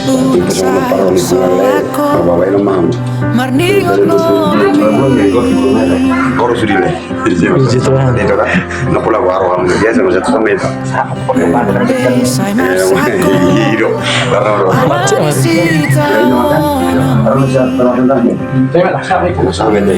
parole babae no mam koro sudile Dito yan. dito ka napula ko araw ang biasa mo sa meta hiro kararo sabe de